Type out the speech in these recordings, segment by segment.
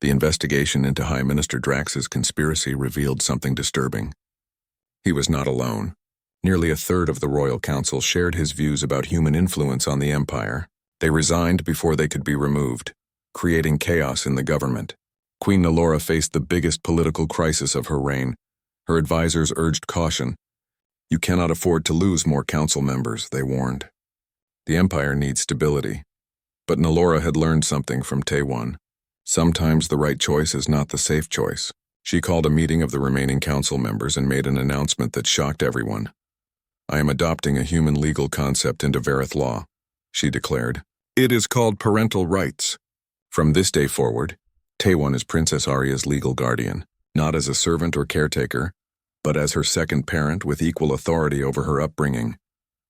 The investigation into High Minister Drax's conspiracy revealed something disturbing. He was not alone. Nearly a third of the Royal Council shared his views about human influence on the Empire. They resigned before they could be removed, creating chaos in the government. Queen Nalora faced the biggest political crisis of her reign. Her advisors urged caution. You cannot afford to lose more council members, they warned. The Empire needs stability. But Nalora had learned something from Taewon. Sometimes the right choice is not the safe choice. She called a meeting of the remaining council members and made an announcement that shocked everyone. I am adopting a human legal concept into Vareth law, she declared. It is called parental rights. From this day forward, Taewon is Princess Arya's legal guardian, not as a servant or caretaker, but as her second parent with equal authority over her upbringing.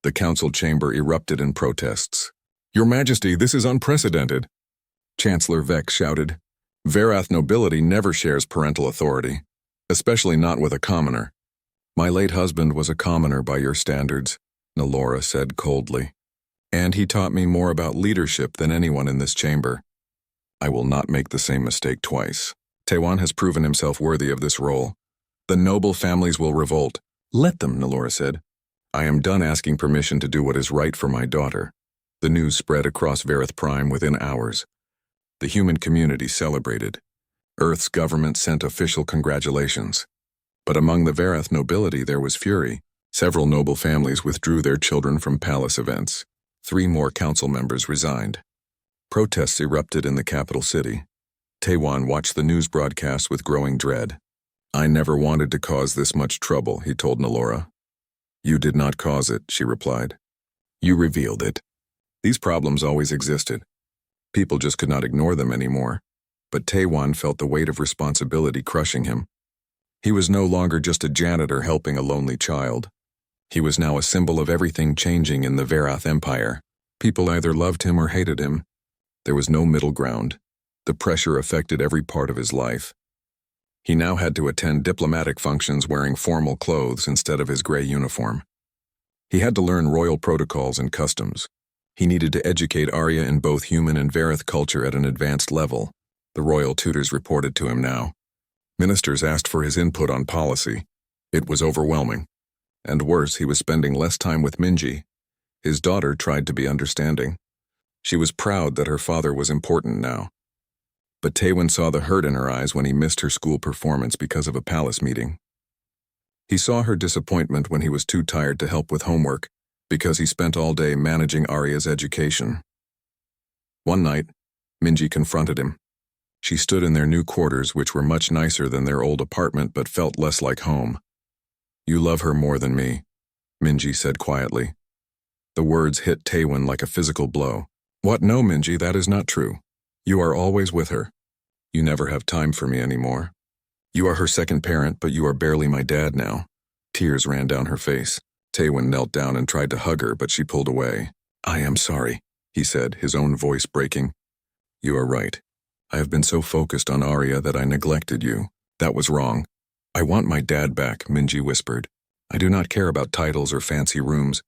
The council chamber erupted in protests. Your Majesty, this is unprecedented, Chancellor Vex shouted. Varath nobility never shares parental authority, especially not with a commoner. My late husband was a commoner by your standards, Nalora said coldly. And he taught me more about leadership than anyone in this chamber. I will not make the same mistake twice. Taewon has proven himself worthy of this role. The noble families will revolt. Let them, Nalora said. I am done asking permission to do what is right for my daughter. The news spread across Vareth Prime within hours. The human community celebrated. Earth's government sent official congratulations. But among the Vareth nobility there was fury. Several noble families withdrew their children from palace events. 3 more council members resigned. Protests erupted in the capital city. Taewon watched the news broadcasts with growing dread. I never wanted to cause this much trouble, he told Nalora. You did not cause it, she replied. You revealed it. These problems always existed. People just could not ignore them anymore. But Taewon felt the weight of responsibility crushing him. He was no longer just a janitor helping a lonely child. He was now a symbol of everything changing in the Varath Empire. People either loved him or hated him. There was no middle ground. The pressure affected every part of his life. He now had to attend diplomatic functions wearing formal clothes instead of his gray uniform. He had to learn royal protocols and customs. He needed to educate Arya in both human and Vareth culture at an advanced level. The royal tutors reported to him now. Ministers asked for his input on policy. It was overwhelming. And worse, he was spending less time with Minji. His daughter tried to be understanding. She was proud that her father was important now. But Taewon saw the hurt in her eyes when he missed her school performance because of a palace meeting. He saw her disappointment when he was too tired to help with homework, because he spent all day managing Arya's education. One night, Minji confronted him. She stood in their new quarters, which were much nicer than their old apartment but felt less like home. You love her more than me, Minji said quietly. The words hit Taewon like a physical blow. What? No, Minji, that is not true. You are always with her. You never have time for me anymore. You are her second parent, but you are barely my dad now. Tears ran down her face. Taewon knelt down and tried to hug her, but she pulled away. I am sorry, he said, his own voice breaking. You are right. I have been so focused on Arya that I neglected you. That was wrong. I want my dad back, Minji whispered. I do not care about titles or fancy rooms.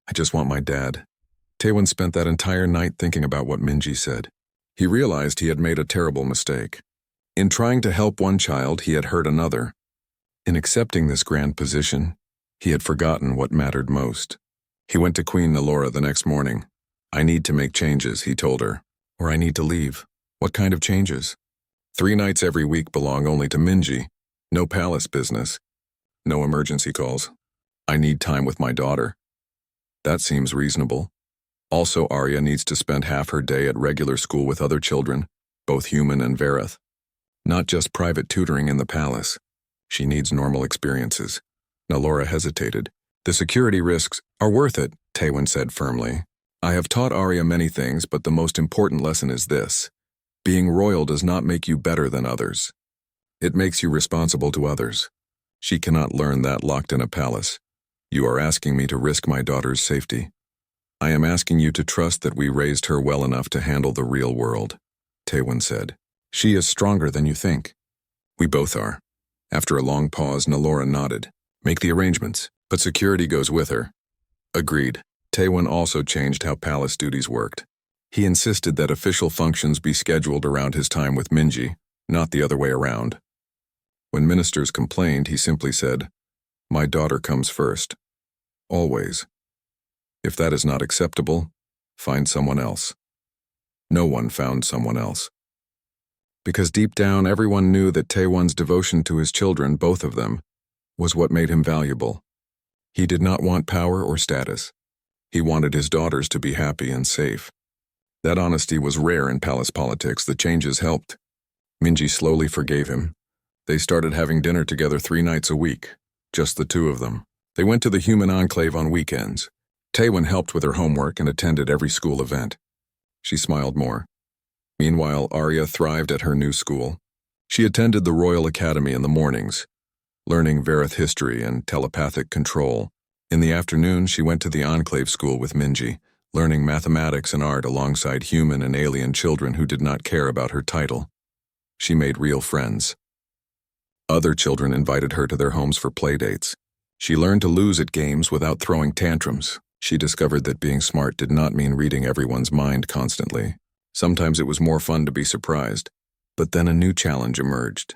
I just want my dad. Taewon spent that entire night thinking about what Minji said. He realized he had made a terrible mistake. In trying to help one child, he had hurt another. In accepting this grand position, he had forgotten what mattered most. He went to Queen Nalora the next morning. I need to make changes, he told her, or I need to leave. What kind of changes? 3 nights every week belong only to Minji. No palace business. No emergency calls. I need time with my daughter. That seems reasonable. Also, Arya needs to spend half her day at regular school with other children, both human and Vareth. Not just private tutoring in the palace. She needs normal experiences. Nalora hesitated. The security risks are worth it, Taewon said firmly. I have taught Arya many things, but the most important lesson is this. Being royal does not make you better than others. It makes you responsible to others. She cannot learn that locked in a palace. You are asking me to risk my daughter's safety. I am asking you to trust that we raised her well enough to handle the real world, Taewon said. She is stronger than you think. We both are. After a long pause, Nalora nodded. Make the arrangements, but security goes with her. Agreed. Taewon also changed how palace duties worked. He insisted that official functions be scheduled around his time with Minji, not the other way around. When ministers complained, he simply said, "My daughter comes first. Always. If that is not acceptable, find someone else." No one found someone else. Because deep down, everyone knew that Taewon's devotion to his children, both of them, was what made him valuable. He did not want power or status. He wanted his daughters to be happy and safe. That honesty was rare in palace politics. The changes helped. Minji slowly forgave him. They started having dinner together 3 nights a week, just the two of them. They went to the human enclave on weekends. Taewon helped with her homework and attended every school event. She smiled more. Meanwhile, Arya thrived at her new school. She attended the Royal Academy in the mornings, learning Varith history and telepathic control. In the afternoon, she went to the enclave school with Minji, learning mathematics and art alongside human and alien children who did not care about her title. She made real friends. Other children invited her to their homes for playdates. She learned to lose at games without throwing tantrums. She discovered that being smart did not mean reading everyone's mind constantly. Sometimes it was more fun to be surprised. But then a new challenge emerged.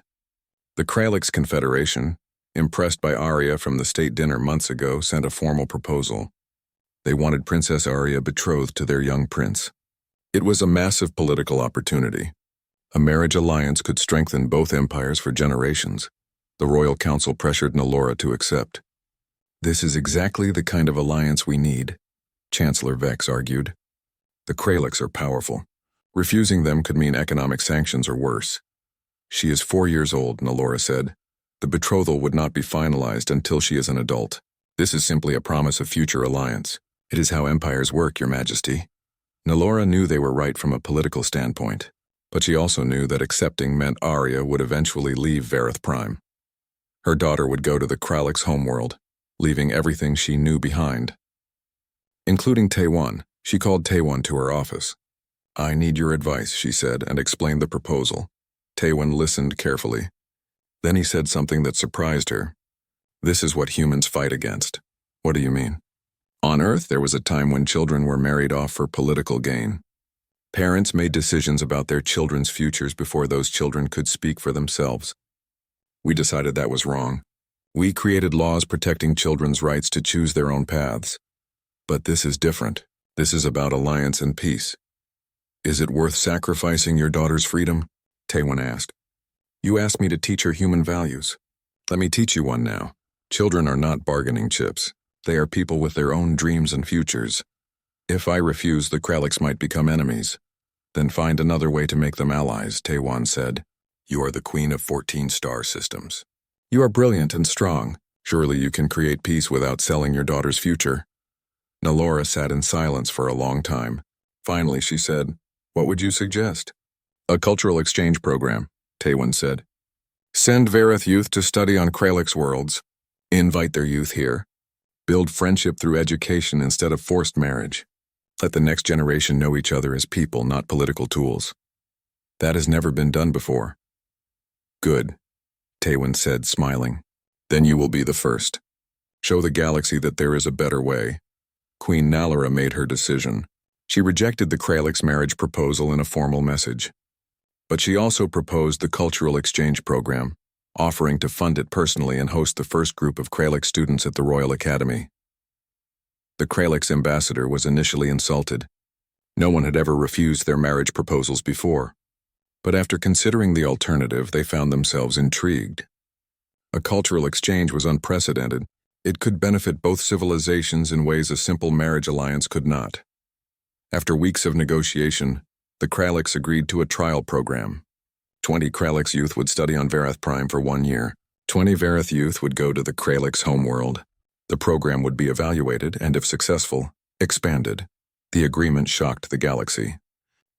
The Kralix Confederation, impressed by Arya from the state dinner months ago, sent a formal proposal. They wanted Princess Arya betrothed to their young prince. It was a massive political opportunity. A marriage alliance could strengthen both empires for generations. The Royal Council pressured Nallora to accept. "This is exactly the kind of alliance we need," Chancellor Vex argued. "The Kralix are powerful. Refusing them could mean economic sanctions or worse." "She is 4 years old," Nallora said. "The betrothal would not be finalized until she is an adult. This is simply a promise of future alliance. It is how empires work, Your Majesty." Nallora knew they were right from a political standpoint, but she also knew that accepting meant Arya would eventually leave Varith Prime. Her daughter would go to the Kralix homeworld, leaving everything she knew behind. Including Taewon, she called Taewon to her office. "I need your advice," she said, and explained the proposal. Taewon listened carefully. Then he said something that surprised her. "This is what humans fight against." "What do you mean?" "On Earth, there was a time when children were married off for political gain. Parents made decisions about their children's futures before those children could speak for themselves. We decided that was wrong. We created laws protecting children's rights to choose their own paths. But this is different. This is about alliance and peace." "Is it worth sacrificing your daughter's freedom?" Taewon asked. "You asked me to teach her human values. Let me teach you one now. Children are not bargaining chips. They are people with their own dreams and futures. If I refuse, the Kralix might become enemies. Then find another way to make them allies," Taewon said. "You are the queen of 14 star systems. You are brilliant and strong. Surely you can create peace without selling your daughter's future." Nallora sat in silence for a long time. Finally, she said, "What would you suggest?" "A cultural exchange program," Taewon said. "Send Varith youth to study on Kralix worlds. Invite their youth here. Build friendship through education instead of forced marriage. Let the next generation know each other as people, not political tools. That has never been done before." "Good," Taewon said, smiling. "Then you will be the first. Show the galaxy that there is a better way." Queen Nallora made her decision. She rejected the Kralix marriage proposal in a formal message. But she also proposed the cultural exchange program, offering to fund it personally and host the first group of Kralix students at the Royal Academy. The Kralix ambassador was initially insulted. No one had ever refused their marriage proposals before. But after considering the alternative, they found themselves intrigued. A cultural exchange was unprecedented. It could benefit both civilizations in ways a simple marriage alliance could not. After weeks of negotiation, the Kralix agreed to a trial program. 20 Kralix youth would study on Varith Prime for 1 year. 20 Varith youth would go to the Kralix homeworld. The program would be evaluated and, if successful, expanded. The agreement shocked the galaxy.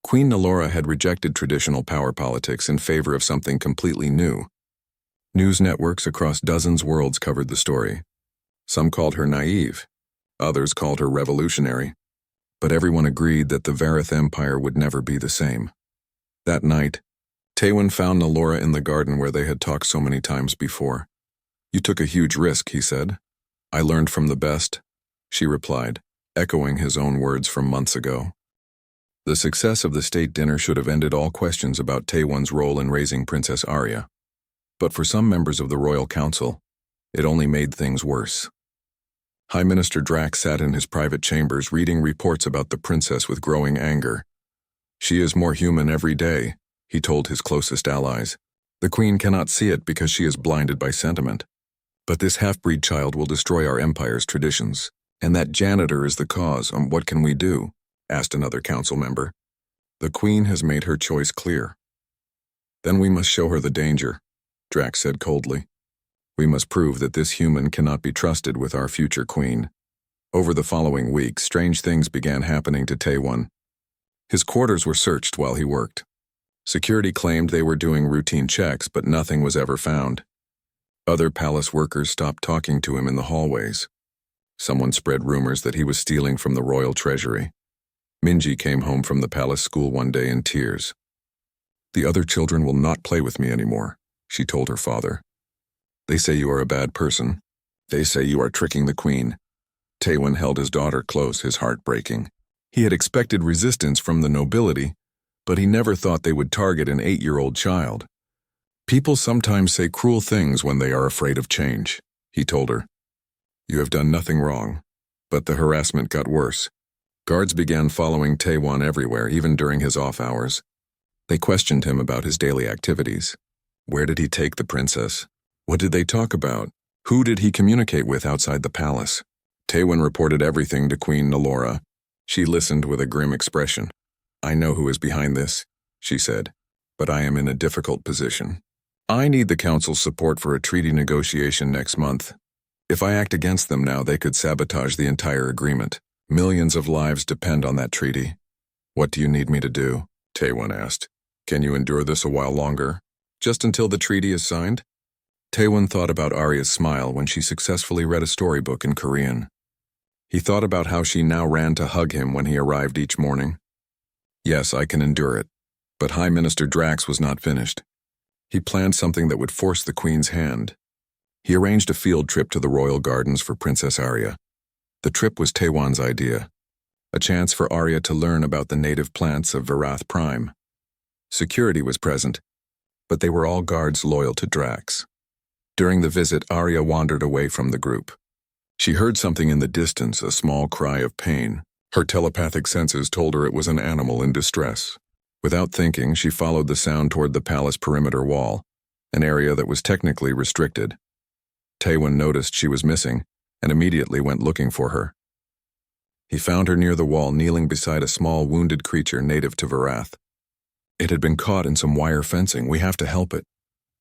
Queen Nallora had rejected traditional power politics in favor of something completely new. News networks across dozens of worlds covered the story. Some called her naive. Others called her revolutionary. But everyone agreed that the Varith Empire would never be the same. That night, Taewon found Nallora in the garden where they had talked so many times before. "You took a huge risk," he said. "I learned from the best," she replied, echoing his own words from months ago. The success of the state dinner should have ended all questions about Taewon's role in raising Princess Arya. But for some members of the Royal Council, it only made things worse. High Minister Drax sat in his private chambers reading reports about the princess with growing anger. "She is more human every day," he told his closest allies. "The Queen cannot see it because she is blinded by sentiment. But this half-breed child will destroy our empire's traditions. And that janitor is the cause. What can we do?" asked another council member. "The Queen has made her choice clear." "Then we must show her the danger," Drax said coldly. "We must prove that this human cannot be trusted with our future queen." Over the following week, strange things began happening to Taewon. His quarters were searched while he worked. Security claimed they were doing routine checks, but nothing was ever found. Other palace workers stopped talking to him in the hallways. Someone spread rumors that he was stealing from the royal treasury. Minji came home from the palace school one day in tears. "The other children will not play with me anymore," she told her father. "They say you are a bad person. They say you are tricking the Queen." Taewon held his daughter close, his heart breaking. He had expected resistance from the nobility, but he never thought they would target an 8-year-old child. "People sometimes say cruel things when they are afraid of change," he told her. "You have done nothing wrong." But the harassment got worse. Guards began following Taewon everywhere, even during his off hours. They questioned him about his daily activities. Where did he take the princess? What did they talk about? Who did he communicate with outside the palace? Taewon reported everything to Queen Nalora. She listened with a grim expression. "I know who is behind this," she said, "but I am in a difficult position. I need the council's support for a treaty negotiation next month. If I act against them now, they could sabotage the entire agreement. Millions of lives depend on that treaty." "What do you need me to do?" Taewon asked. "Can you endure this a while longer? Just until the treaty is signed?" Taewon thought about Arya's smile when she successfully read a storybook in Korean. He thought about how she now ran to hug him when he arrived each morning. "Yes, I can endure it." But High Minister Drax was not finished. He planned something that would force the Queen's hand. He arranged a field trip to the royal gardens for Princess Arya. The trip was Taewon's idea, a chance for Arya to learn about the native plants of Varath Prime. Security was present, but they were all guards loyal to Drax. During the visit, Arya wandered away from the group. She heard something in the distance, a small cry of pain. Her telepathic senses told her it was an animal in distress. Without thinking, she followed the sound toward the palace perimeter wall, an area that was technically restricted. Taewon noticed she was missing and immediately went looking for her. He found her near the wall, kneeling beside a small wounded creature native to Varath. "It had been caught in some wire fencing. We have to help it,"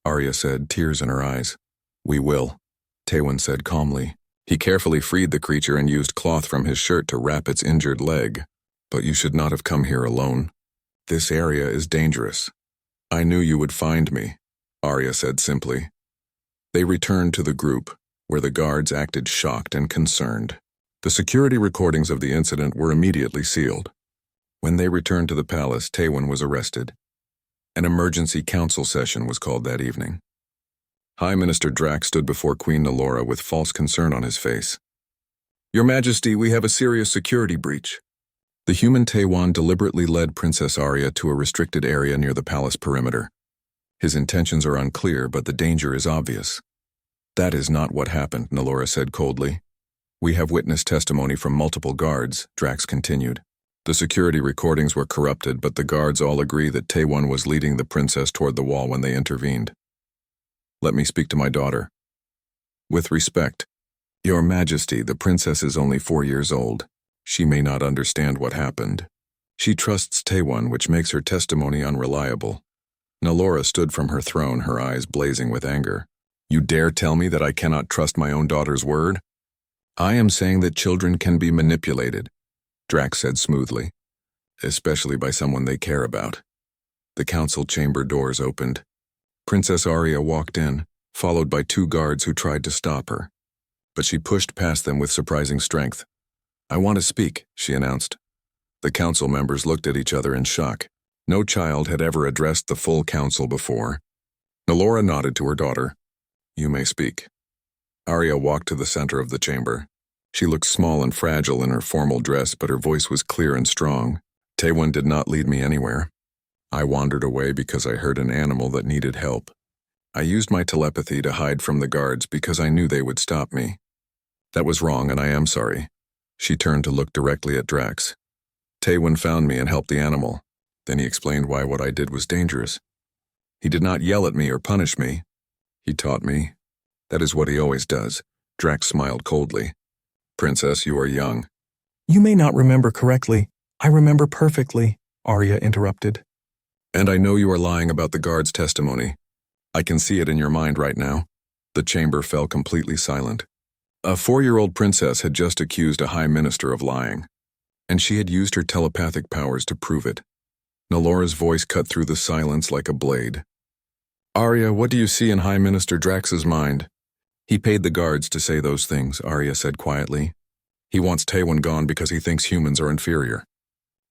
Arya said, tears in her eyes. "We will," Taewon said calmly. He carefully freed the creature and used cloth from his shirt to wrap its injured leg. "But you should not have come here alone. This area is dangerous." "I knew you would find me," Arya said simply. They returned to the group, where the guards acted shocked and concerned. The security recordings of the incident were immediately sealed. When they returned to the palace, Taewon was arrested. An emergency council session was called that evening. High Minister Drax stood before Queen Nalora with false concern on his face. "Your Majesty, we have a serious security breach." The human Taewon deliberately led Princess Arya to a restricted area near the palace perimeter. His intentions are unclear, but the danger is obvious. "That is not what happened," Nalora said coldly. "We have witnessed testimony from multiple guards," Drax continued. "The security recordings were corrupted, but the guards all agree that Taewon was leading the princess toward the wall when they intervened. Let me speak to my daughter." "With respect, Your Majesty, the princess is only 4 years old. She may not understand what happened. She trusts Taewon, which makes her testimony unreliable." Nalora stood from her throne, her eyes blazing with anger. "You dare tell me that I cannot trust my own daughter's word?" "I am saying that children can be manipulated," Drax said smoothly, "especially by someone they care about." The council chamber doors opened. Princess Arya walked in, followed by 2 guards who tried to stop her. But she pushed past them with surprising strength. "I want to speak," she announced. The council members looked at each other in shock. No child had ever addressed the full council before. Nalora nodded to her daughter. "You may speak." Arya walked to the center of the chamber. She looked small and fragile in her formal dress, but her voice was clear and strong. Taewon did not lead me anywhere. I wandered away because I heard an animal that needed help. I used my telepathy to hide from the guards because I knew they would stop me. That was wrong, and I am sorry. She turned to look directly at Drax. Taewon found me and helped the animal. Then he explained why what I did was dangerous. He did not yell at me or punish me. He taught me. That is what he always does. Drax smiled coldly. Princess, you are young. You may not remember correctly. I remember perfectly, Arya interrupted. And I know you are lying about the guard's testimony. I can see it in your mind right now. The chamber fell completely silent. A 4-year-old princess had just accused a high minister of lying, and she had used her telepathic powers to prove it. Nalora's voice cut through the silence like a blade. Arya, what do you see in High Minister Drax's mind? He paid the guards to say those things, Arya said quietly. He wants Taewon gone because he thinks humans are inferior.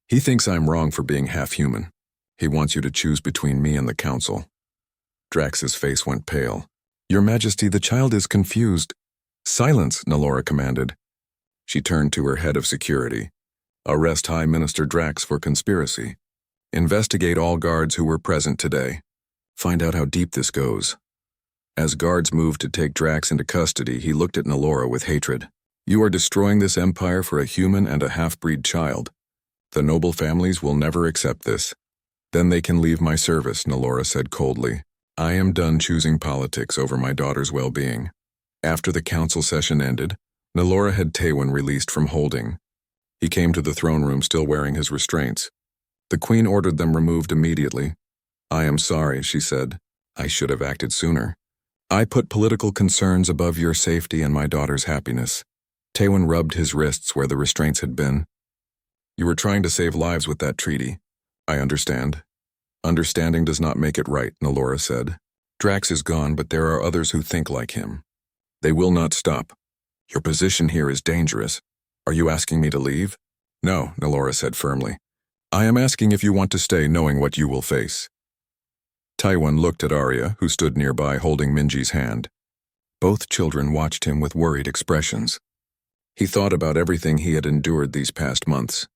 He thinks I'm wrong for being half-human. He wants you to choose between me and the council. Drax's face went pale. Your Majesty, the child is confused. Silence, Nalora commanded. She turned to her head of security. Arrest High Minister Drax for conspiracy. Investigate all guards who were present today. Find out how deep this goes. As guards moved to take Drax into custody, he looked at Nalora with hatred. You are destroying this empire for a human and a half-breed child. The noble families will never accept this. Then they can leave my service, Nalora said coldly. I am done choosing politics over my daughter's well-being. After the council session ended, Nalora had Taewon released from holding. He came to the throne room still wearing his restraints. The queen ordered them removed immediately. I am sorry, she said. I should have acted sooner. I put political concerns above your safety and my daughter's happiness. Taewon rubbed his wrists where the restraints had been. You were trying to save lives with that treaty. I understand. Understanding does not make it right, Nalora said. Drax is gone, but there are others who think like him. They will not stop. Your position here is dangerous. Are you asking me to leave? No, Nalora said firmly. I am asking if you want to stay knowing what you will face. Taewon looked at Arya, who stood nearby holding Minji's hand. Both children watched him with worried expressions. He thought about everything he had endured these past months.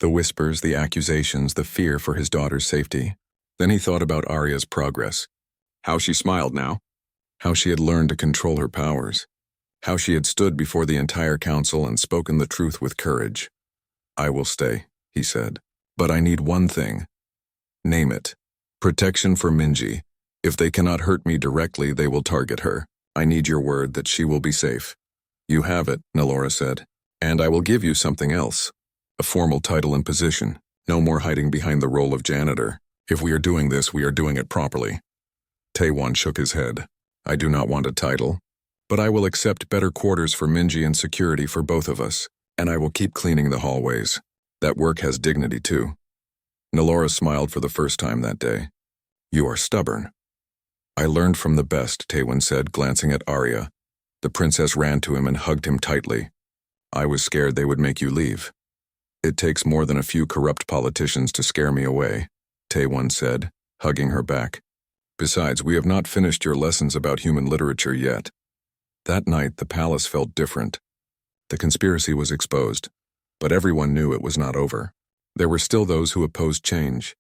The whispers, the accusations, the fear for his daughter's safety. Then he thought about Arya's progress. How she smiled now. How she had learned to control her powers. How she had stood before the entire council and spoken the truth with courage. I will stay, he said. But I need one thing. Name it. Protection for Minji. If they cannot hurt me directly, they will target her. I need your word that she will be safe. You have it, Nalora said. And I will give you something else. A formal title and position. No more hiding behind the role of janitor. If we are doing this, we are doing it properly. Taewon shook his head. I do not want a title, but I will accept better quarters for Minji and security for both of us, and I will keep cleaning the hallways. That work has dignity too. Nalora smiled for the first time that day. You are stubborn. I learned from the best, Taewon said, glancing at Arya. The princess ran to him and hugged him tightly. I was scared they would make you leave. It takes more than a few corrupt politicians to scare me away, Taewon said, hugging her back. Besides, we have not finished your lessons about human literature yet. That night, the palace felt different. The conspiracy was exposed, but everyone knew it was not over. There were still those who opposed change,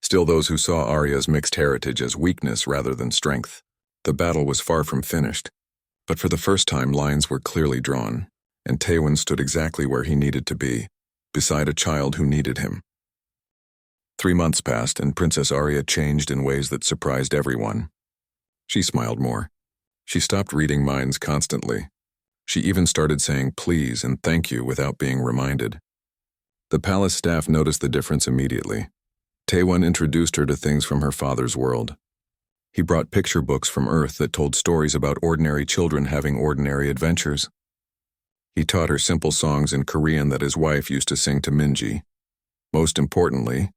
still those who saw Arya's mixed heritage as weakness rather than strength. The battle was far from finished, but for the first time lines were clearly drawn, and Taewon stood exactly where he needed to be, beside a child who needed him. 3 months passed, and Princess Arya changed in ways that surprised everyone. She smiled more. She stopped reading minds constantly. She even started saying please and thank you without being reminded. The palace staff noticed the difference immediately. Taewon introduced her to things from her father's world. He brought picture books from Earth that told stories about ordinary children having ordinary adventures. He taught her simple songs in Korean that his wife used to sing to Minji. Most importantly,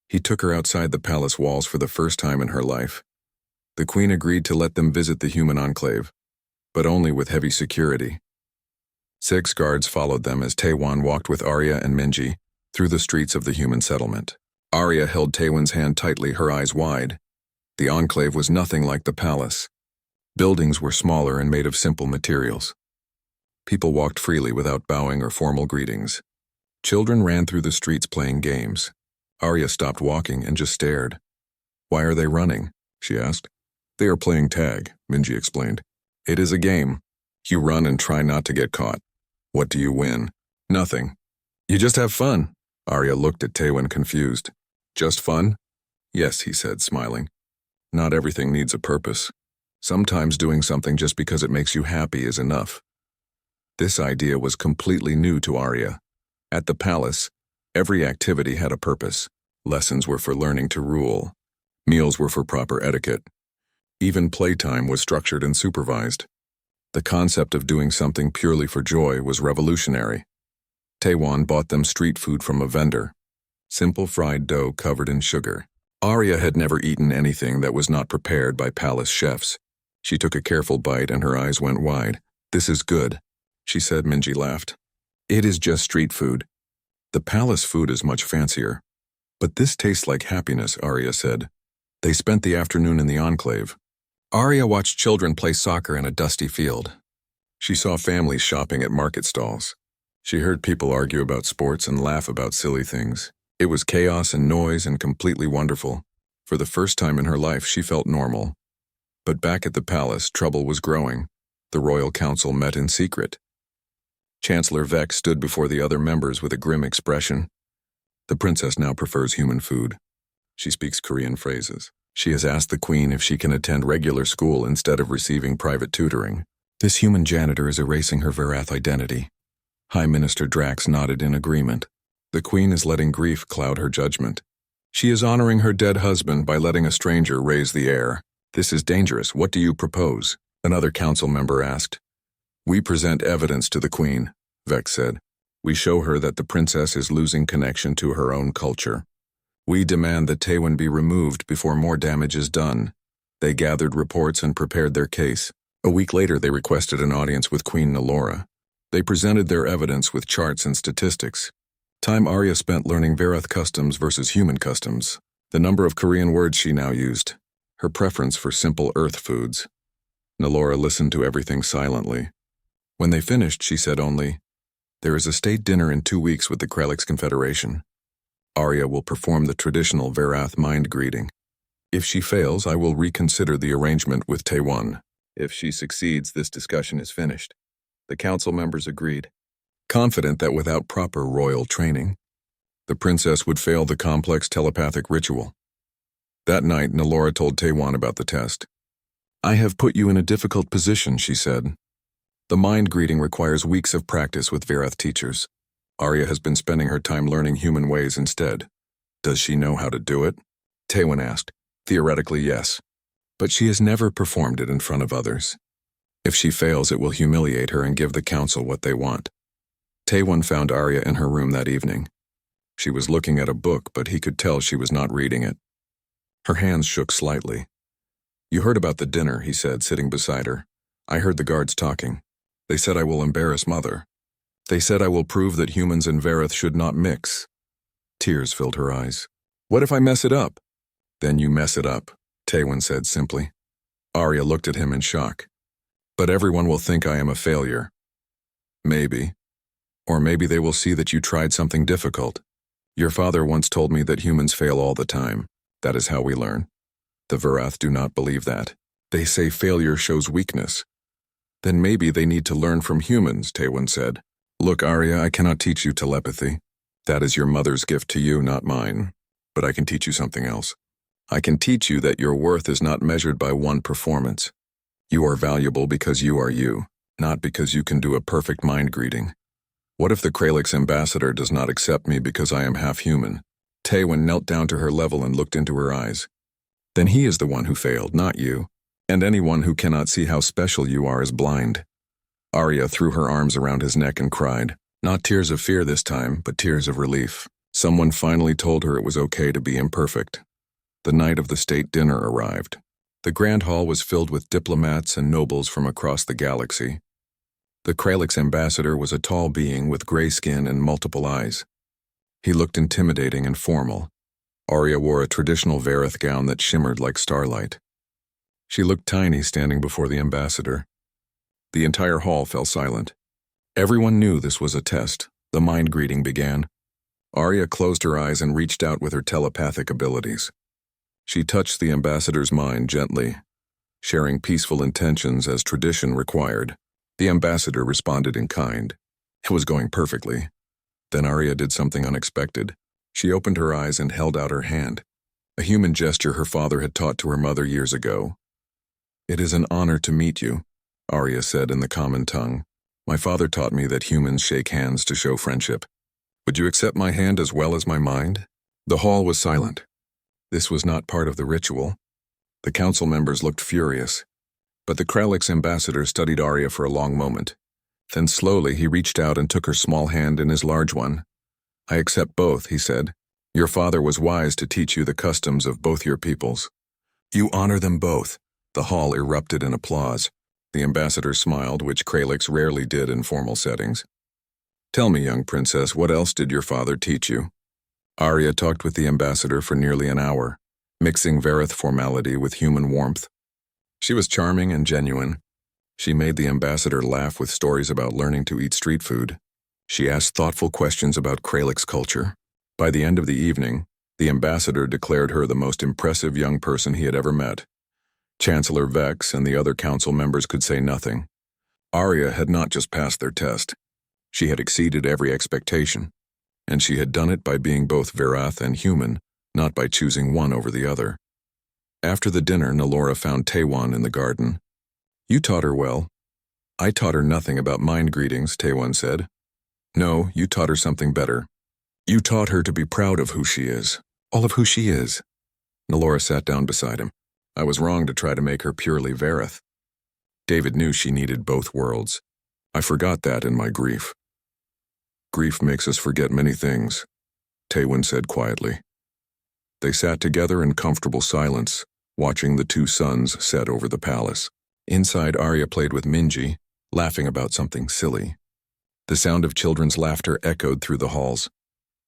he took her outside the palace walls for the first time in her life. The queen agreed to let them visit the human enclave, but only with heavy security. 6 guards followed them as Taewon walked with Arya and Minji through the streets of the human settlement. Arya held Taewon's hand tightly, her eyes wide. The enclave was nothing like the palace. Buildings were smaller and made of simple materials. People walked freely without bowing or formal greetings. Children ran through the streets playing games. Arya stopped walking and just stared. Why are they running? She asked. They are playing tag, Minji explained. It is a game. You run and try not to get caught. What do you win? Nothing. You just have fun. Arya looked at Taewon confused. Just fun? Yes, he said, smiling. Not everything needs a purpose. Sometimes doing something just because it makes you happy is enough. This idea was completely new to Arya. At the palace, every activity had a purpose. Lessons were for learning to rule. Meals were for proper etiquette. Even playtime was structured and supervised. The concept of doing something purely for joy was revolutionary. Taewon bought them street food from a vendor. Simple fried dough covered in sugar. Arya had never eaten anything that was not prepared by palace chefs. She took a careful bite and her eyes went wide. This is good, she said. Minji laughed. It is just street food. The palace food is much fancier. But this tastes like happiness, Arya said. They spent the afternoon in the enclave. Arya watched children play soccer in a dusty field. She saw families shopping at market stalls. She heard people argue about sports and laugh about silly things. It was chaos and noise and completely wonderful. For the first time in her life, she felt normal. But back at the palace, trouble was growing. The royal council met in secret. Chancellor Vex stood before the other members with a grim expression. The princess now prefers human food. She speaks Korean phrases. She has asked the queen if she can attend regular school instead of receiving private tutoring. This human janitor is erasing her Verath identity. High Minister Drax nodded in agreement. The queen is letting grief cloud her judgment. She is honoring her dead husband by letting a stranger raise the heir. This is dangerous. What do you propose? Another council member asked. We present evidence to the queen, Vex said. We show her that the princess is losing connection to her own culture. We demand that Taewon be removed before more damage is done. They gathered reports and prepared their case. A week later, they requested an audience with Queen Nalora. They presented their evidence with charts and statistics. Time Arya spent learning Verath customs versus human customs. The number of Korean words she now used. Her preference for simple earth foods. Nalora listened to everything silently. When they finished, she said only, There is a state dinner in 2 weeks with the Kralix Confederation. Arya will perform the traditional Verath mind greeting. If she fails, I will reconsider the arrangement with Taewon. If she succeeds, this discussion is finished. The council members agreed, confident that without proper royal training, the princess would fail the complex telepathic ritual. That night, Nalora told Taewon about the test. I have put you in a difficult position, she said. The mind greeting requires weeks of practice with Verath teachers. Arya has been spending her time learning human ways instead. Does she know how to do it? Taewon asked. Theoretically, yes. But she has never performed it in front of others. If she fails, it will humiliate her and give the council what they want. Taewon found Arya in her room that evening. She was looking at a book, but he could tell she was not reading it. Her hands shook slightly. You heard about the dinner, he said, sitting beside her. I heard the guards talking. They said I will embarrass Mother. They said I will prove that humans and Verath should not mix. Tears filled her eyes. What if I mess it up? Then you mess it up, Taewon said simply. Arya looked at him in shock. But everyone will think I am a failure. Maybe. Or maybe they will see that you tried something difficult. Your father once told me that humans fail all the time. That is how we learn. The Verath do not believe that. They say failure shows weakness. Then maybe they need to learn from humans, Taewon said. Look, Arya, I cannot teach you telepathy. That is your mother's gift to you, not mine. But I can teach you something else. I can teach you that your worth is not measured by one performance. You are valuable because you are you, not because you can do a perfect mind greeting. What if the Kralix ambassador does not accept me because I am half human? Taewon knelt down to her level and looked into her eyes. Then he is the one who failed, not you. And anyone who cannot see how special you are is blind. Arya threw her arms around his neck and cried. Not tears of fear this time, but tears of relief. Someone finally told her it was okay to be imperfect. The night of the state dinner arrived. The grand hall was filled with diplomats and nobles from across the galaxy. The Kralix ambassador was a tall being with gray skin and multiple eyes. He looked intimidating and formal. Arya wore a traditional Verath gown that shimmered like starlight. She looked tiny standing before the ambassador. The entire hall fell silent. Everyone knew this was a test. The mind greeting began. Arya closed her eyes and reached out with her telepathic abilities. She touched the ambassador's mind gently, sharing peaceful intentions as tradition required. The ambassador responded in kind. It was going perfectly. Then Arya did something unexpected. She opened her eyes and held out her hand, a human gesture her father had taught to her mother years ago. "It is an honor to meet you," Arya said in the common tongue. "My father taught me that humans shake hands to show friendship. Would you accept my hand as well as my mind?" The hall was silent. This was not part of the ritual. The council members looked furious, but the Krallick's ambassador studied Arya for a long moment. Then slowly he reached out and took her small hand in his large one. "I accept both," he said. "Your father was wise to teach you the customs of both your peoples. You honor them both." The hall erupted in applause. The ambassador smiled, which Krallick's rarely did in formal settings. "Tell me, young princess, what else did your father teach you?" Arya talked with the ambassador for nearly an hour, mixing Vareth formality with human warmth. She was charming and genuine. She made the ambassador laugh with stories about learning to eat street food. She asked thoughtful questions about Krallick's culture. By the end of the evening, the ambassador declared her the most impressive young person he had ever met. Chancellor Vex and the other council members could say nothing. Arya had not just passed their test. She had exceeded every expectation, and she had done it by being both Varath and human, not by choosing one over the other. After the dinner, Nalora found Taywan in the garden. "You taught her well." "I taught her nothing about mind greetings," Taywan said. "No, you taught her something better. You taught her to be proud of who she is, all of who she is." Nalora sat down beside him. "I was wrong to try to make her purely Vareth. David knew she needed both worlds. I forgot that in my grief." "Grief makes us forget many things," Taywan said quietly. They sat together in comfortable silence, watching the two suns set over the palace. Inside, Arya played with Minji, laughing about something silly. The sound of children's laughter echoed through the halls,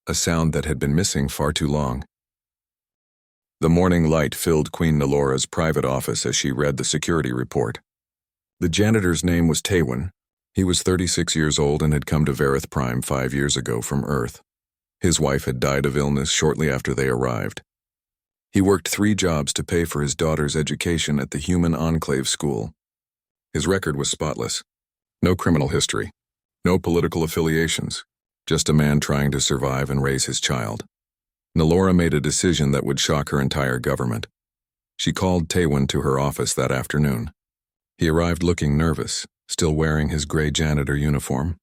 a sound that had been missing far too long. The morning light filled Queen Nalora's private office as she read the security report. The janitor's name was Taywan. He was 36 years old and had come to Vareth Prime 5 years ago from Earth. His wife had died of illness shortly after they arrived. He worked 3 jobs to pay for his daughter's education at the Human Enclave School. His record was spotless. No criminal history. No political affiliations. Just a man trying to survive and raise his child. Nalora made a decision that would shock her entire government. She called Taywan to her office that afternoon. He arrived looking nervous, still wearing his gray janitor uniform.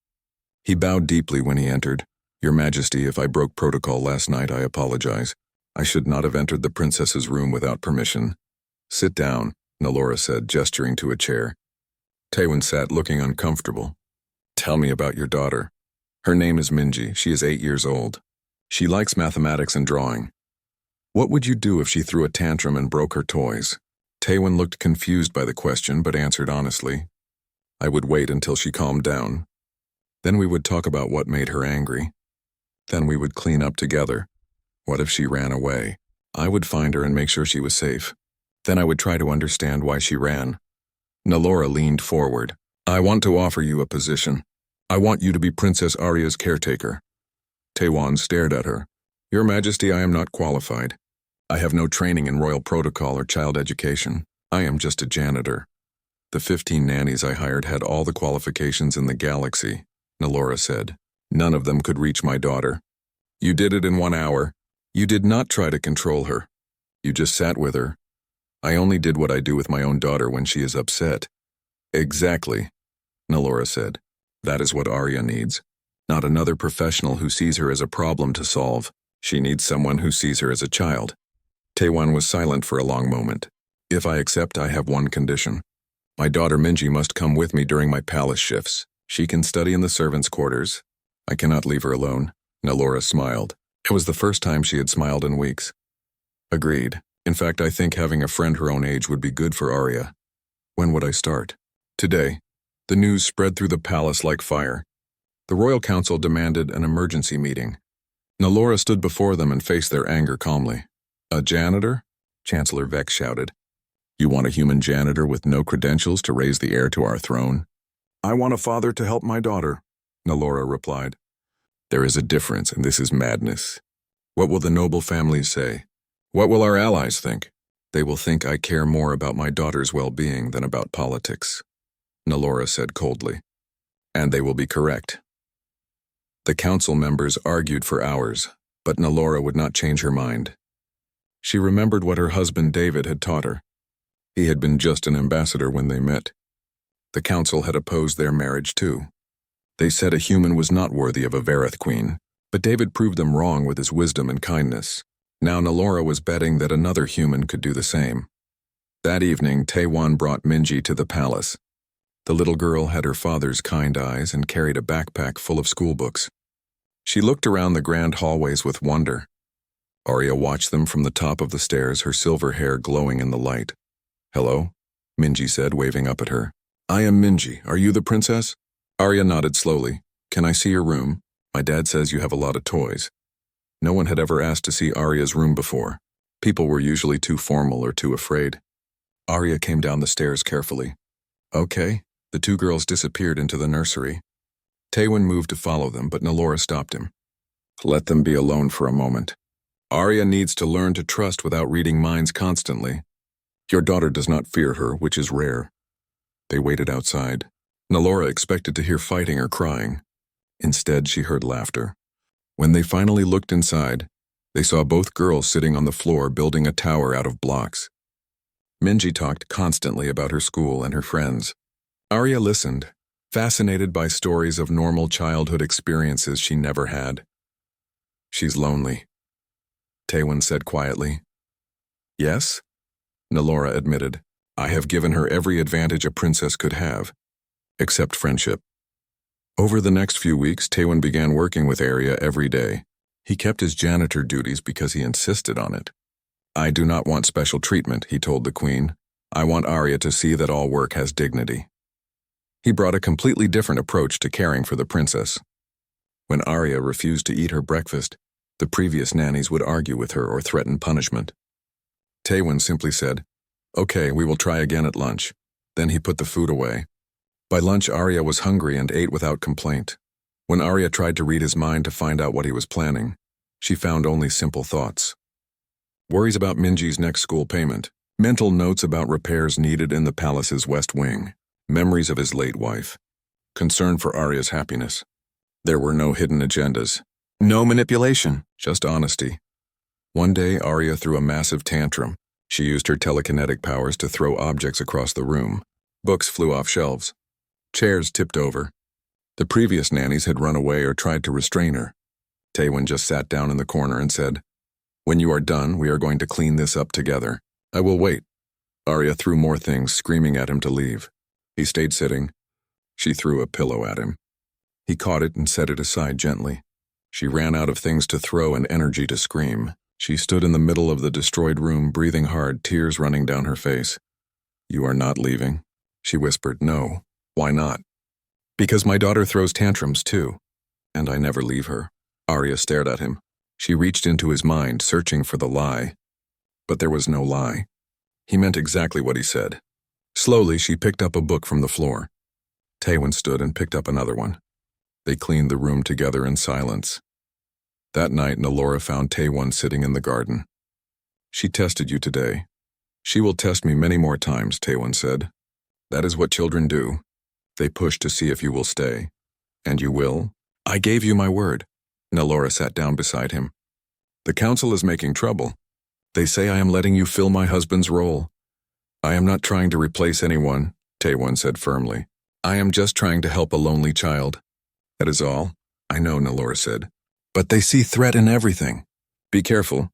He bowed deeply when he entered. "Your Majesty, if I broke protocol last night, I apologize. I should not have entered the princess's room without permission." "Sit down," Nalora said, gesturing to a chair. Taywan sat looking uncomfortable. "Tell me about your daughter." "Her name is Minji. She is 8 years old. She likes mathematics and drawing." "What would you do if she threw a tantrum and broke her toys?" Taywan looked confused by the question but answered honestly. "I would wait until she calmed down. Then we would talk about what made her angry. Then we would clean up together. What if she ran away? I would find her and make sure she was safe. Then I would try to understand why she ran." Nalora leaned forward. "I want to offer you a position. I want you to be Princess Arya's caretaker." Taywan stared at her. "Your Majesty, I am not qualified. I have no training in royal protocol or child education. I am just a janitor. The 15 nannies I hired had all the qualifications in the galaxy," Nalora said. "None of them could reach my daughter. You did it in 1 hour. You did not try to control her. You just sat with her. I only did what I do with my own daughter when she is upset." "Exactly," Nalora said. "That is what Arya needs. Not another professional who sees her as a problem to solve. She needs someone who sees her as a child." Taywan was silent for a long moment. "If I accept, I have one condition. My daughter Minji must come with me during my palace shifts. She can study in the servants' quarters. I cannot leave her alone." Nalora smiled. It was the first time she had smiled in weeks. "Agreed. In fact, I think having a friend her own age would be good for Arya." "When would I start?" "Today." The news spread through the palace like fire. The royal council demanded an emergency meeting. Nalora stood before them and faced their anger calmly. "A janitor?" Chancellor Vex shouted. "You want a human janitor with no credentials to raise the heir to our throne?" "I want a father to help my daughter," Nalora replied. There is a difference, and this is madness. What will the noble families say? What will our allies think? They will think I care more about my daughter's well-being than about politics, Nalora said coldly. And they will be correct. The council members argued for hours, but Nalora would not change her mind. She remembered what her husband David had taught her. He had been just an ambassador when they met. The council had opposed their marriage too. They said a human was not worthy of a Vareth queen, but David proved them wrong with his wisdom and kindness. Now Nalora was betting that another human could do the same. That evening, Taewon brought Minji to the palace. The little girl had her father's kind eyes and carried a backpack full of schoolbooks. She looked around the grand hallways with wonder. Arya watched them from the top of the stairs, her silver hair glowing in the light. "Hello," Minji said, waving up at her. "I am Minji. Are you the princess?" Arya nodded slowly. "Can I see your room? My dad says you have a lot of toys." No one had ever asked to see Arya's room before. People were usually too formal or too afraid. Arya came down the stairs carefully. "Okay." The two girls disappeared into the nursery. Taewon moved to follow them, but Nalora stopped him. "Let them be alone for a moment. Arya needs to learn to trust without reading minds constantly. Your daughter does not fear her, which is rare." They waited outside. Nalora expected to hear fighting or crying. Instead, she heard laughter. When they finally looked inside, they saw both girls sitting on the floor building a tower out of blocks. Minji talked constantly about her school and her friends. Arya listened, fascinated by stories of normal childhood experiences she never had. "She's lonely," Taewon said quietly. "Yes?" Nalora admitted. "I have given her every advantage a princess could have, except friendship." Over the next few weeks, Taewon began working with Arya every day. He kept his janitor duties because he insisted on it. "I do not want special treatment," he told the queen. "I want Arya to see that all work has dignity." He brought a completely different approach to caring for the princess. When Arya refused to eat her breakfast, the previous nannies would argue with her or threaten punishment. Taewon simply said, "Okay, we will try again at lunch." Then he put the food away. By lunch, Arya was hungry and ate without complaint. When Arya tried to read his mind to find out what he was planning, she found only simple thoughts. Worries about Minji's next school payment, mental notes about repairs needed in the palace's west wing, memories of his late wife, concern for Arya's happiness. There were no hidden agendas, no manipulation, just honesty. One day, Arya threw a massive tantrum. She used her telekinetic powers to throw objects across the room. Books flew off shelves. Chairs tipped over. The previous nannies had run away or tried to restrain her. Taewon just sat down in the corner and said, "When you are done, we are going to clean this up together. I will wait." Arya threw more things, screaming at him to leave. He stayed sitting. She threw a pillow at him. He caught it and set it aside gently. She ran out of things to throw and energy to scream. She stood in the middle of the destroyed room, breathing hard, tears running down her face. "You are not leaving?" She whispered. "No." "Why not?" "Because my daughter throws tantrums too, and I never leave her." Arya stared at him. She reached into his mind, searching for the lie. But there was no lie. He meant exactly what he said. Slowly, she picked up a book from the floor. Taewon stood and picked up another one. They cleaned the room together in silence. That night, Nalora found Taewon sitting in the garden. "She tested you today. She will test me many more times," Taewon said. "That is what children do. They push to see if you will stay. And you will?" "I gave you my word." Nalora sat down beside him. "The council is making trouble. They say I am letting you fill my husband's role." "I am not trying to replace anyone," Taewon said firmly. "I am just trying to help a lonely child. That is all." "I know," Nalora said. "But they see threat in everything." "Be careful."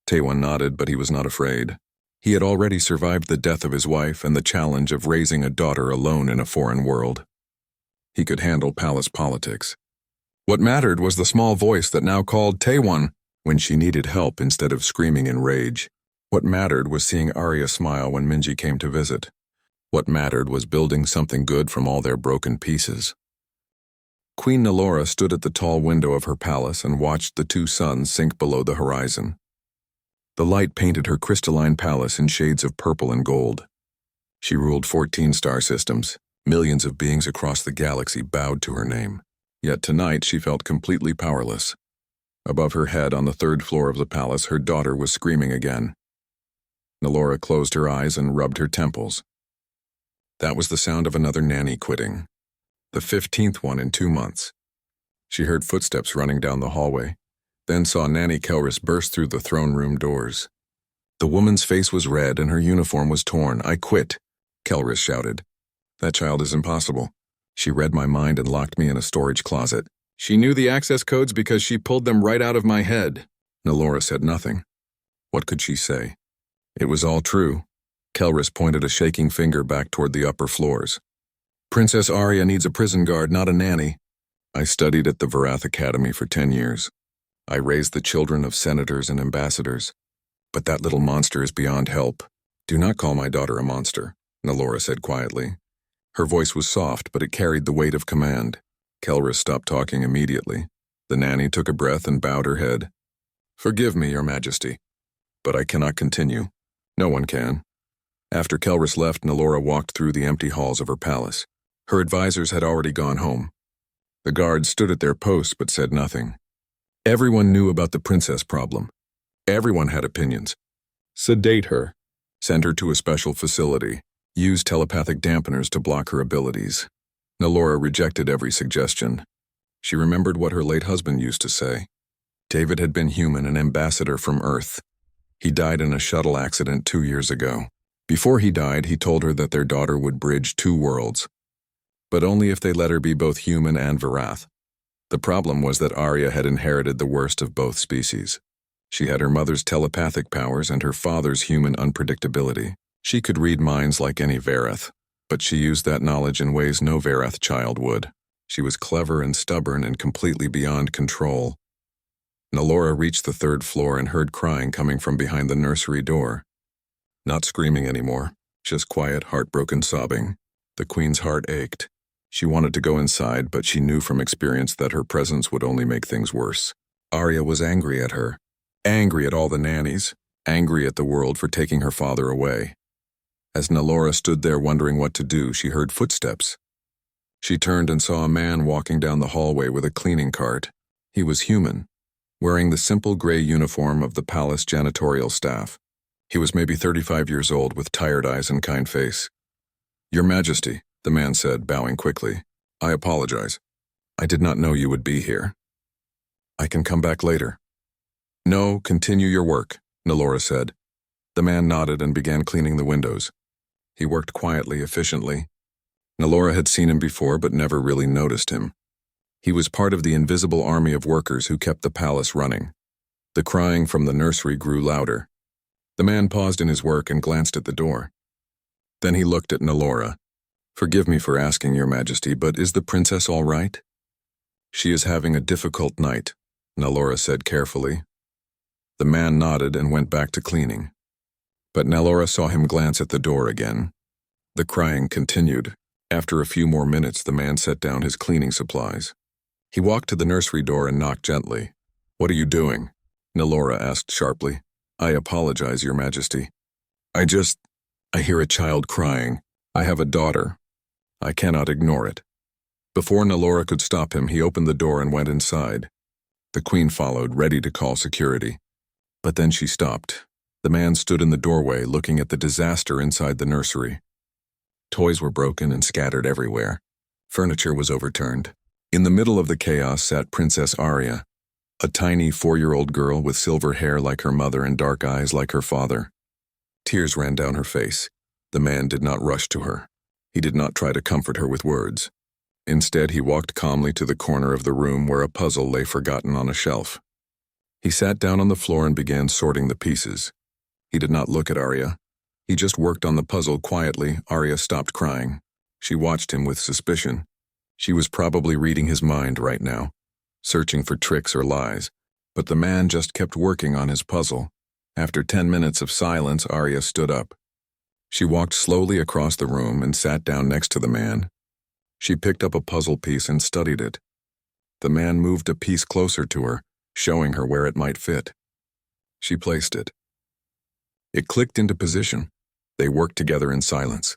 Taewon nodded, but he was not afraid. He had already survived the death of his wife and the challenge of raising a daughter alone in a foreign world. He could handle palace politics. What mattered was the small voice that now called Taewon when she needed help instead of screaming in rage. What mattered was seeing Arya smile when Minji came to visit. What mattered was building something good from all their broken pieces. Queen Nalora stood at the tall window of her palace and watched the two suns sink below the horizon. The light painted her crystalline palace in shades of purple and gold. She ruled 14 star systems. Millions of beings across the galaxy bowed to her name. Yet tonight she felt completely powerless. Above her head on the third floor of the palace, her daughter was screaming again. Nalora closed her eyes and rubbed her temples. That was the sound of another nanny quitting. The 15th one in 2 months. She heard footsteps running down the hallway, then saw Nanny Kelris burst through the throne room doors. The woman's face was red and her uniform was torn. "I quit," Kelris shouted. "That child is impossible. She read my mind and locked me in a storage closet. She knew the access codes because she pulled them right out of my head." Nalora said nothing. What could she say? It was all true. Kelris pointed a shaking finger back toward the upper floors. "Princess Arya needs a prison guard, not a nanny. I studied at the Varath Academy for 10 years. I raised the children of senators and ambassadors. But that little monster is beyond help." "Do not call my daughter a monster," Nalora said quietly. Her voice was soft, but it carried the weight of command. Kelris stopped talking immediately. The nanny took a breath and bowed her head. "Forgive me, Your Majesty, but I cannot continue. No one can." After Kelris left, Nalora walked through the empty halls of her palace. Her advisors had already gone home. The guards stood at their posts but said nothing. Everyone knew about the princess problem. Everyone had opinions. Sedate her. Send her to a special facility. Use telepathic dampeners to block her abilities. Nalora rejected every suggestion. She remembered what her late husband used to say. David had been human, an ambassador from Earth. He died in a shuttle accident 2 years ago. Before he died, he told her that their daughter would bridge 2 worlds. But only if they let her be both human and Varath. The problem was that Arya had inherited the worst of both species. She had her mother's telepathic powers and her father's human unpredictability. She could read minds like any Varath, but she used that knowledge in ways no Varath child would. She was clever and stubborn and completely beyond control. Nalora reached the 3rd floor and heard crying coming from behind the nursery door. Not screaming anymore, just quiet, heartbroken sobbing. The queen's heart ached. She wanted to go inside, but she knew from experience that her presence would only make things worse. Arya was angry at her. Angry at all the nannies. Angry at the world for taking her father away. As Nalora stood there wondering what to do, she heard footsteps. She turned and saw a man walking down the hallway with a cleaning cart. He was human, wearing the simple gray uniform of the palace janitorial staff. He was maybe 35 years old with tired eyes and kind face. "Your Majesty," the man said, bowing quickly. "I apologize. I did not know you would be here. I can come back later." "No, continue your work," Nalora said. The man nodded and began cleaning the windows. He worked quietly, efficiently. Nalora had seen him before but never really noticed him. He was part of the invisible army of workers who kept the palace running. The crying from the nursery grew louder. The man paused in his work and glanced at the door. Then he looked at Nalora. "Forgive me for asking, Your Majesty, but is the princess all right?" "She is having a difficult night," Nalora said carefully. The man nodded and went back to cleaning. But Nalora saw him glance at the door again. The crying continued. After a few more minutes, the man set down his cleaning supplies. He walked to the nursery door and knocked gently. "What are you doing?" Nalora asked sharply. "I apologize, Your Majesty. I hear a child crying. I have a daughter. I cannot ignore it." Before Nalora could stop him, he opened the door and went inside. The queen followed, ready to call security. But then she stopped. The man stood in the doorway, looking at the disaster inside the nursery. Toys were broken and scattered everywhere. Furniture was overturned. In the middle of the chaos sat Princess Arya, a tiny 4-year-old girl with silver hair like her mother and dark eyes like her father. Tears ran down her face. The man did not rush to her. He did not try to comfort her with words. Instead, he walked calmly to the corner of the room where a puzzle lay forgotten on a shelf. He sat down on the floor and began sorting the pieces. He did not look at Arya. He just worked on the puzzle quietly. Arya stopped crying. She watched him with suspicion. She was probably reading his mind right now, searching for tricks or lies. But the man just kept working on his puzzle. After 10 minutes of silence, Arya stood up. She walked slowly across the room and sat down next to the man. She picked up a puzzle piece and studied it. The man moved a piece closer to her, showing her where it might fit. She placed it. It clicked into position. They worked together in silence.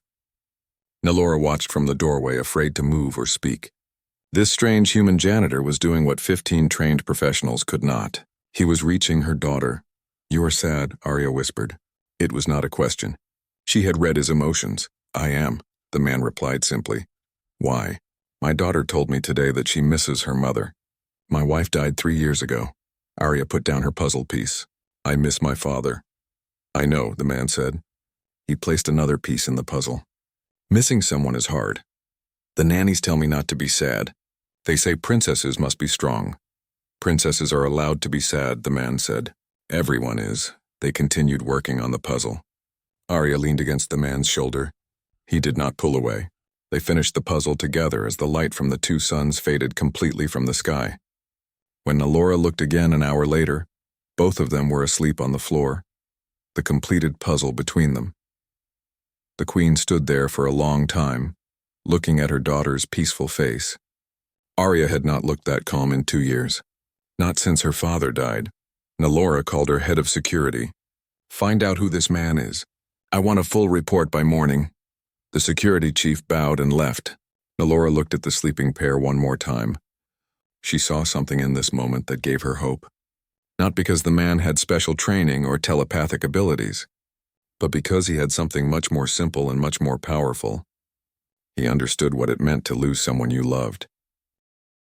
Nalora watched from the doorway, afraid to move or speak. This strange human janitor was doing what 15 trained professionals could not. He was reaching her daughter. "You are sad," Arya whispered. It was not a question. She had read his emotions. "I am," the man replied simply. "Why?" "My daughter told me today that she misses her mother. My wife died 3 years ago." Arya put down her puzzle piece. "I miss my father." "I know," the man said. He placed another piece in the puzzle. "Missing someone is hard. The nannies tell me not to be sad. They say princesses must be strong." "Princesses are allowed to be sad," the man said. "Everyone is." They continued working on the puzzle. Arya leaned against the man's shoulder. He did not pull away. They finished the puzzle together as the light from the two suns faded completely from the sky. When Nalora looked again an hour later, both of them were asleep on the floor, the completed puzzle between them. The queen stood there for a long time, looking at her daughter's peaceful face. Arya had not looked that calm in 2 years. Not since her father died. Nalora called her head of security. "Find out who this man is. I want a full report by morning." The security chief bowed and left. Nalora looked at the sleeping pair one more time. She saw something in this moment that gave her hope. Not because the man had special training or telepathic abilities, but because he had something much more simple and much more powerful. He understood what it meant to lose someone you loved.